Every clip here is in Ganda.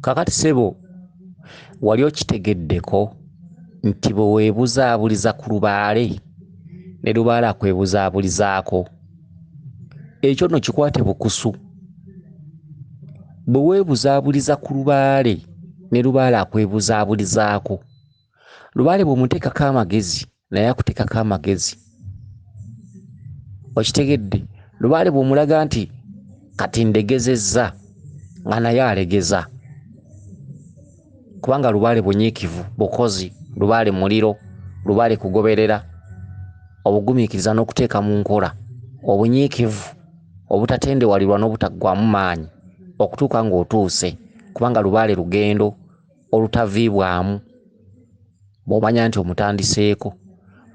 Kakati sebo wali okitegeddeko nti bwewebuzaabuliza ku Lubaale ne Lubaale akwebuzaabulizaako, ekyo nno kikwate bukusu. Bwe weebuzaabuliza ku Lubaale ne Lubaale akwebuzaabulizaako, Lubaale bw'omuteekako amagezi naye akuteekako amagezi. Okitegedde? Lubaale bw'omulaga nti kati ndegezezza nga naye alegeza, kubanga Lubaale bunyiikivu, bukozi, Lubaale muliro, Lubaale kugoberera, obugumiikiriza n'okuteeka mu nkola, obunyiikivu, obutatendewalirwa n'obutaggwaamu maanyi okutuuka ng'otuuse, kubanga Lubaale lugendo olutaviibwamu bw'omanya nti omutandiseeko.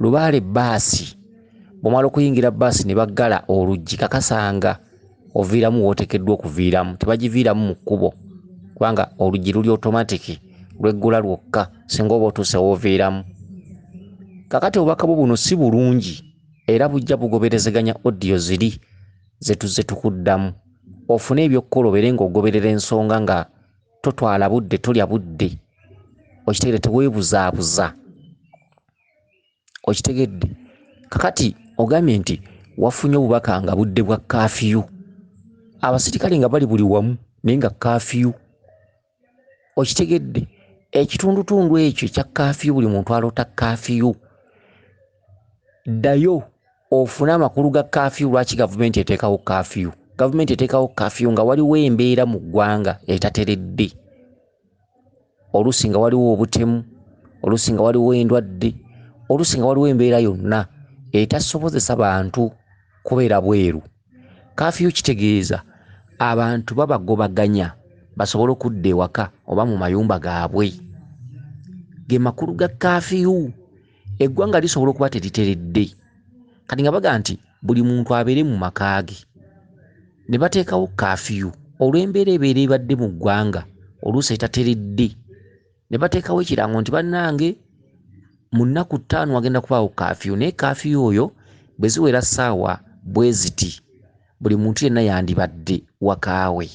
Lubaale bbaasi, bw'omala okuyingira bbaasi ne baggala oluggi, kakasanga oviiramu w'oteekeddwa okuviiramu, tebagiviiramu mu kkubo kubanga oluggi luli automatic, lweggula lwokka singa oba otuuse w'oviiramu. Kakati obubaka bwo buno si bulungi era bujja bugoberezeganya audio ziri ze tukuddamu, ofune ebyokkola obeere ng'ogoberera ensonga nga totwala budde, tolya budde. Okitegedde? Teweebuzaabuza. Okitegedde? Kakati ogambye nti wafunye obubaka nga budde bwa kaafiyu, abasirikale nga bali buli wamu naye nga kaafiyu. Okitegedde? Ekitundutundu ekyo ekya kaafiyu, buli muntu aloota kaafiyu. Ddayo ofune amakulu ga kaafiyu. Lwaki gavumenti eteekawo kaafiyu? Gavumenti eteekawo kaafiyu nga waliwo embeera mu ggwanga etateredde. Oluusi nga waliwo obutemu, oluusi nga waliwo endwadde, oluusi nga waliwo embeera yonna etasobozesa bantu kubeera bweru. Kaafiyu kitegeeza abantu babagobaganya basobole okudda ewaka oba mu mayumba gaabwe. Ge makulu ga kaafiyu. Eggwanga lisobola okuba teriteredde, kati nga baga nti buli muntu abeere mu maka ge, ne bateekawo kaafiyu olw'embeera ebeera ebadde mu ggwanga oluusi etateredde, ne bateekawo ekirango nti bannange mu nnaku 5 wagenda kubaawo kaafiyu, naye kaafiyu oyo bwe ziwera ssaawa bwe ziti buli muntu yenna yandibadde wakaawe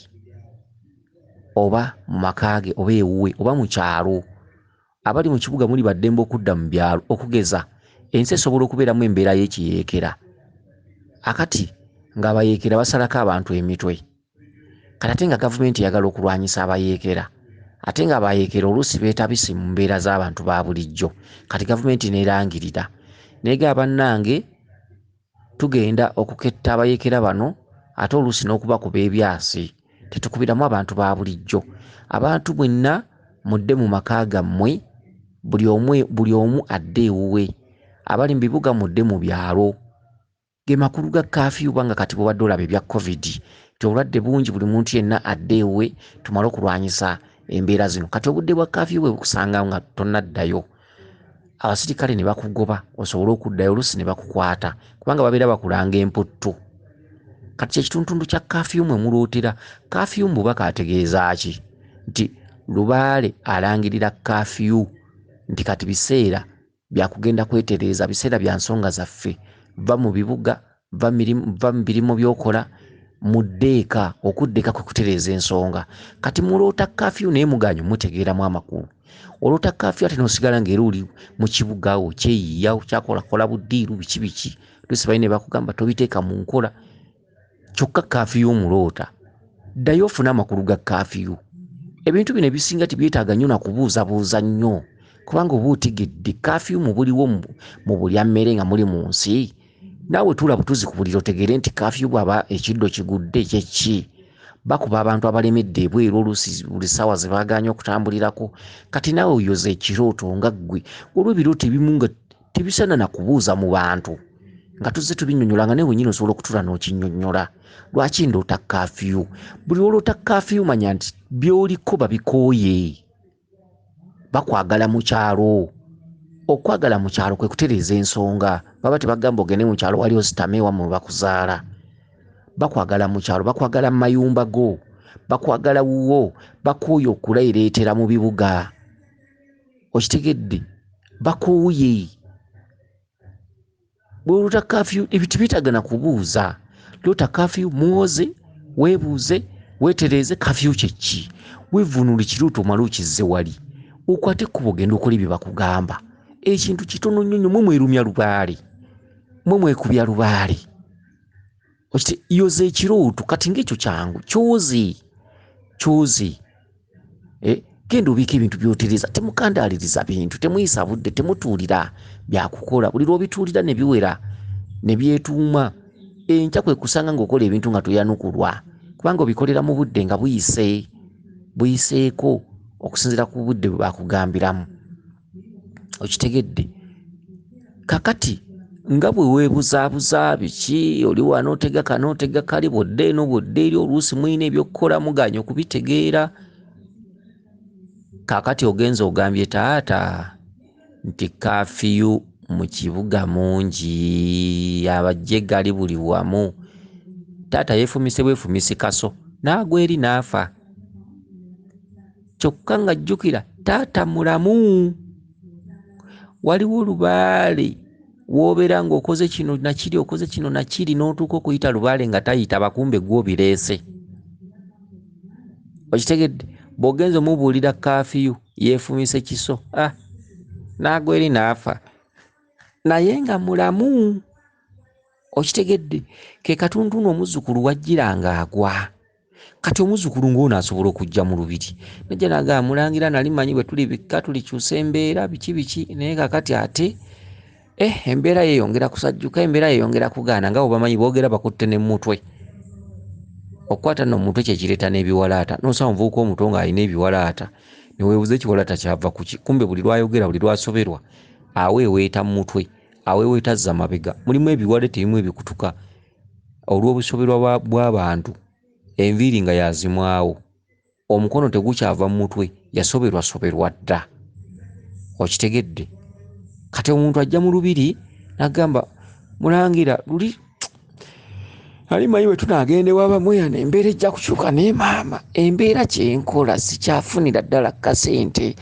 oba mu maka ge oba ewuwe oba mu kyalo. Abali mu kibuga muli baddembe okudda mu byalo, okugeza ensi esobola okubeeramu embeera y'ekiyeekera. Akati ng'abayeekera basalako abantu emitwe, kati ate nga gavumenti eyagala okulwanyisa abayeekera, ate nga abayeekera oluusi beetabise mu mbeera z'abantu ba bulijjo. Kati gavumenti neerangirira neega bannange tugenda okuketta abayeekera bano, ate oluusi n'okubakuba ebyasi, tetukubiramu abantu ba bulijjo. Abantu mwenna mudde mu maka gammwe, buli omu adde ewuwe. Abali mu bibuga mudde mu byalo. Ge makulu ga kaafiyu. Banga kati bw'obadde olaba ebya covid ti obulwadde bungi, buli muntu yenna adde ewuwe tumale okulwanyisa embeera zino. Kati obudde bwa kaafiyu bwe bukusanga nga tonnaddayo, abasirikale ne bakugoba osobole okuddayo, oluusi ne bakukwata kubanga babeera bakulanga emputtu. Kati kyekitundu kya kaafiyu mwe mulootera. Kaafiyu mu bubaka ategeeza ki? Nti Lubaale alangirira kaafiyu nti kati biseera bya kugenda kwetereeza, biseera bya nsonga zaffe. Va mu bibuga, va mu birimu by'okola, muddeeka. Okuddeeka kwe kutereeza ensonga. Kati muloota kaafiyu naye muganyu mutegeeramu amakulu. Oloota kaafiyu ate n'osigala ng'era oli mu kibuga wo kyeyiyawo kyakolakola buddiiru biki biki, luusi balina bakugamba tobiteeka mu nkola, kyokka kaafiyu omuloota. Ddayo ofune amakulu ga kaafiyu. Ebintu bino ebisinga tibyetaaga nnyo na kubuuzabuuza nnyo, kubanga oba otegedde kaafiyu mu buliwo mu bulya mmere nga muli mu nsi. Naawe tuula butuzi ku buliri otegeere nti kaafiyu bw'aba ekiddo kigudde kyeki. Bakuba abantu abalemedde ebweru oluusi buli ssaawa ze baaganye okutambulirako. Kati naawe oyoza ekirooto nga ggwe, olwo ebirooto ebimu nga tebisana na kubuuza mu bantu, nga tuzze tubinnyonnyola nga nawe wennyini osobola okutuula n'okinnyonnyola. Lwaki ndoota kaafiyu? Buli oloota kaafiyu manya nti by'oliko babikooye, bakwagala mu kyalo. Okwagala mu kyalo kwe kutereeza ensonga. Baba tebagamba ogende mu kyalo wali ositame ewammwe bakuzaala. Bakwagala mu kyalo, bakwagala mu mayumba go, bakwagala wuwo, bakooye okuleereetera mu bibuga. Okitegedde? Bakooye. Bw'oloota kaafiyu ebyo tebyetaaga na kubuuza. Loota kaafiyu, muwoze, weebuuze, wetereze kafyu kyeki wevunule kiruto maluchi ze wali ukwate kubogenda okole bye bakugamba ekintu kitono nnyo mwe mwerumya Lubaale mwe mwekubya Lubaale okite yoze ekiruto kati ng'ekyo kyangu kyoze genda obika ebintu byotereza temukandaliriza bintu temuyisa budde temutuulira byakukola buli lw'obituulira ne biwera ne byetuuma enkya kwe kusanga ng'okola ebintu nga toyanukulwa kubanga obikolera mu budde nga buyiseeko okusinziira ku budde bwe bakugambiramu okitegedde kakati nga bwe weebuzaabuza biki oli wano otega kano otega kali bodde eno bodde eri oluusi mwine ebyokukola muganya okubitegeera kakati ogenza ogambye taata nti kafiyu mu kibuga mungi abajje gali buli wamu taata yeefumise bwefumisi kaso naagwa eri naafa kyokka nga jjukira taata mulamu waliwo Lubaale woobeera ng'okoze kino nakiri okoze kino nakiri n'otuuka okuyita Lubaale nga tayita bakumbe gw'obireese okitegedde bw'ogenza omubuulira kafiyu yeefumise kiso naagwa eri naafa naye nga mulamu okitegedde ke katuntunu omuzzukulu wajjiranga agwa kati omuzzukulu ng'ono asobola okujja mu lubiri najja naga Mulangira nali manyi bwe tuli bikka tulikyusa embeera biki naye kakati ate embeera yeeyongera kusajjuka embeera yeeyongera kugaana nga obamanyi boogera bakutte ne mutwe okukwata no mutwe kyekireeta n'ebiwalaata nosaba omuvubuka omuto ng'alina ebiwalaata neweebuza ekiwalaata kyava kuki kumbe buli lwayogera buli lwasoberwa aweeweeta mu mutwe aweeweeta zza mabega mulimu ebiwalaata ebimu ebikutuka olw'obusoberwa bw'abantu enviiri nga yazimwawo omukono tegukyava mu mutwe yasoberwasoberwa dda okitegedde kati omuntu ajja mu lubiri n'agamba Mulangira luli ali manyi bwe tunaagende wabamweyana embeera ejja kukyuka naye maama embeera kyenkola sikyafunira ddala kasente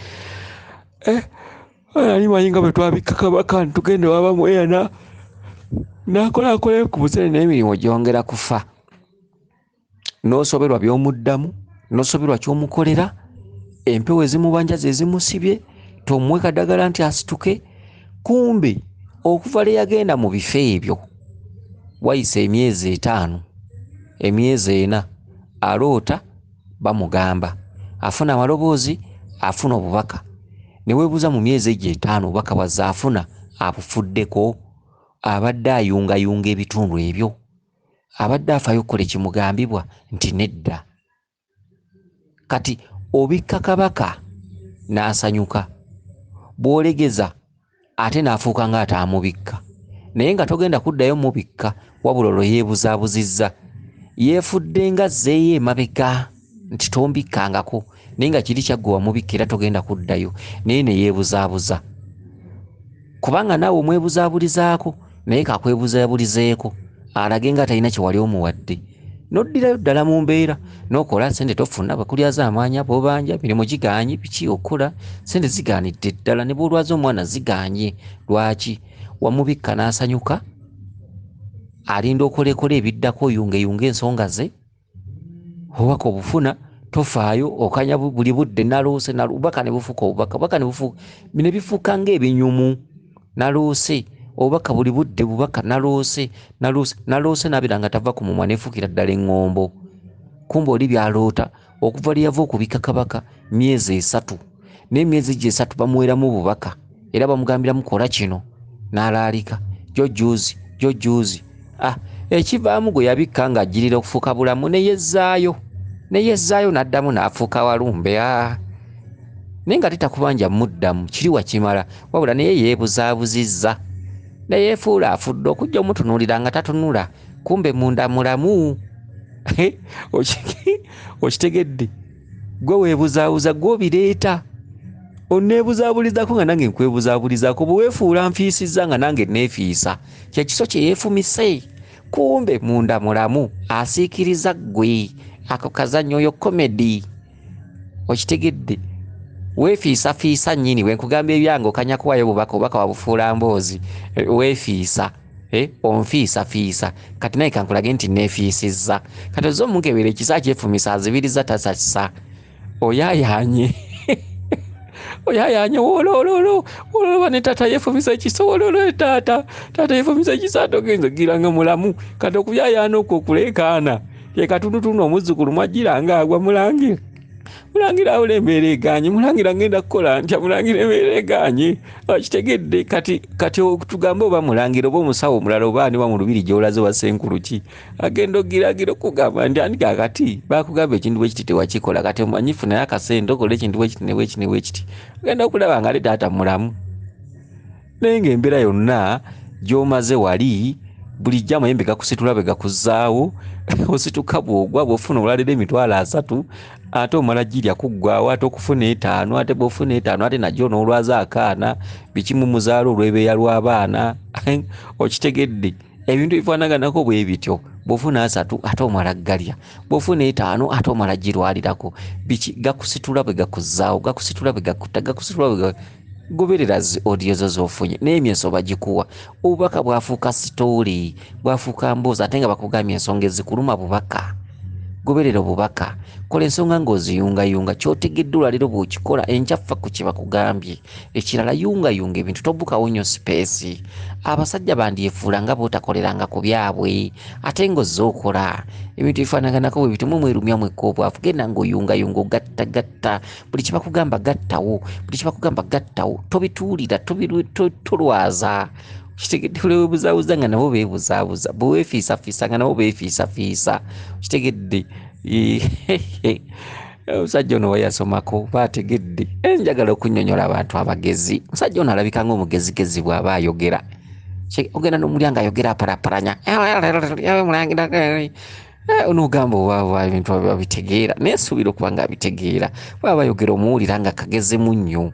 ali manyi nga bwe twabikka kabaka ntugende wabamweyana nakola ku busene n'emirimu gyongera kufa n'osoberwa by'omuddamu n'osoberwa ky'omukolera empewo ezimubanja ze zimusibye tomuwe kaddagala nti asituke kumbe okuva le yagenda mu bifo ebyo wayise emyezi 5 emyezi 4 aloota bamugamba afuna amaloboozi afuna obubaka ne weebuuza mu myezi egyo 5 obubaka bwazze afuna abufuddeko abadde ayungayunga ebitundu ebyo abadde afaayo okukola ekimugambibwa nti nedda kati obikka kabaka n'asanyuka bw'olegeza ate n'afuuka ng'ataamubikka naye nga togenda kuddayo mubikka wabula olwo yeebuzaabuzizza yeefudde nga zzeeyo emabega nti tombikkangako naye nga kiri kyaggwe wamubikka era togenda kuddayo naye ne yeebuzaabuza kubanga naawe omwebuzaabulizaako naye kakwebuzaabulizeeko alage nga talina kye wali omuwadde n'oddirayo ddala mu mbeera n'okola sente tofuna bakulyaza amaanya bw'obanja mirimu giganye biki okola sente zigaanidde ddala ne bw'olwaza omwana ziganye lwaki wamubikka n'asanyuka alinda okolekola ebiddako oyungeyunga ensonga ze obubaka obufuna tofaayo okanya buli budde naloose nalubaka ne bufuuka obubaka ne bifuuka ng'ebinyumu naloose obubaka buli budde bubaka naloose n'abeera nga tava ku mumwa nefuukira ddala eŋŋombo kumbe oli byaloota okuva lye yava okubika kabaka myezi 3 n'emyezi gye 3 bamuweramu bubaka era bamugambiramu kola kino n'alaalika jjojuuzi ekivaamu gwe yabikka ng'ajjirira okufuuka bulamu neyezzaayo n'addamu n'afuuka walumbe naye nga tetakubanja muddamu kiri wakimala wabula naye yeebuzaabuzizza neyeefuula afudde okujja omutunuulira nga tatunula kumbe munda mulamu okitegedde gwe weebuzaabuza gw'obireeta onneebuzaabulizako nga nange nkwebuzaabulizaako bwe weefuula nfiisizza nga nange neefiisa kyekiso kye yeefumise kumbe munda mulamu asiikiriza ggwe ako kazannyo oyo komedi okitegedde weefiisafiisa nnyini bwe nkugamba ebyange okanya kuwayo obubaka wabufuula mboozi weefiisa onfiisa fiisa kati naye kankulage nti neefiisizza kati ozze omukebera ekisa kyefumisa azibiriza tasasa oyayanye oyayanye wolololo ne tata yefumisa ekisa wololo tata yefumisa ekisa togenza giranga mulamu kati okuyayana okwo okuleekaana ye katundutundu omuzzukulu mwagiranga agwa mulangira awula embeera eganye mulangira ngenda kukola ntya mulangira embeera eganye kitegedde kati tugambe oba mulangira oba omusawo omulala oba ani wa mu lubiri gy'olaze wa senkulu ki agenda ogiragira okugamba nti ani kakati bakugamba ekintu bwe kiti tewakikola kati omanyifu naye akasente okola ekintu bwe kiti ne bwe kiti ogenda okulaba nga ali taata mulamu naye ng'embeera yonna gy'omaze wali bulijjo amayembe gakusitula bwe gakuzzaawo osituka bw'ogwa bw'ofuna obulalira emitwalo 3 ate omala girya kuggwaawo ate okufuna 5 ate bw'ofuna 5 ate najjo n'olwaza akaana bikimu muzaalo olw'ebeeya lw'abaana okitegedde ebintu bifaanaganako bwe bityo bw'ofuna 3 ate omala galya bw'ofuna 5 ate omala girwalirako gakusitula bwe gakuzzaawo gakusitula bwe gakutta gakusitula bwe goberera audio zo z'ofunye n'emyeso bagikuwa obubaka bwafuuka sitooli bwafuuka mboozi ate nga bakugambye ensonga ezikuluma bubaka goberera obubaka kola ensonga ng'oziyungayunga kyotegedde olwaliro bw'okikola enkyafa ku kye bakugambye ekirala yungayunga ebintu tobukawo nnyo sipeesi abasajja bandyefuula nga bootakoleranga ku byabwe ate ng'ozze okola ebintu bifaanaganako bwe bitemu mwerumya mwekka obwavu genda ng'oyungayunga ogattagatta buli kye bakugamba gattawo buli kye bakugamba gattawo tobituulira tolwaza kitegedde weebuzabuza nga nabo beebuzaabuza bwe weefiisafiisa nga nabo beefiisafiisa kitegedde omusajja ono weyasomako baategedde njagala okunnyonnyola abantu abagezi omusajja ono alabika ng'omugezigezi bw'aba ayogera ogenda n'omulya ayogera apalaparanya onoogamba oba ebintu babitegeera naye suubira okuba nga abitegeera bwaba ayogera omuwulira nga kagezemu nnyo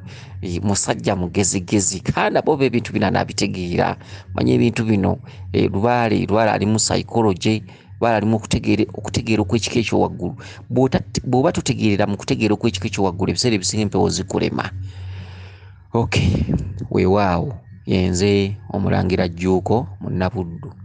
musajja mugezigezi kandi abo ebintu bino anabitegeera manya ebintu bino Lubaale ali mu psychology Lubaale ali mu okutegeera okw'ekika ekyowaggulu bw'oba tutegeerera mu kutegeera okw'ekika ekyowaggulu ebiseera ebisinga empewo zikulema weewaawo yenze Omulangira Jjuuko Munabuddu.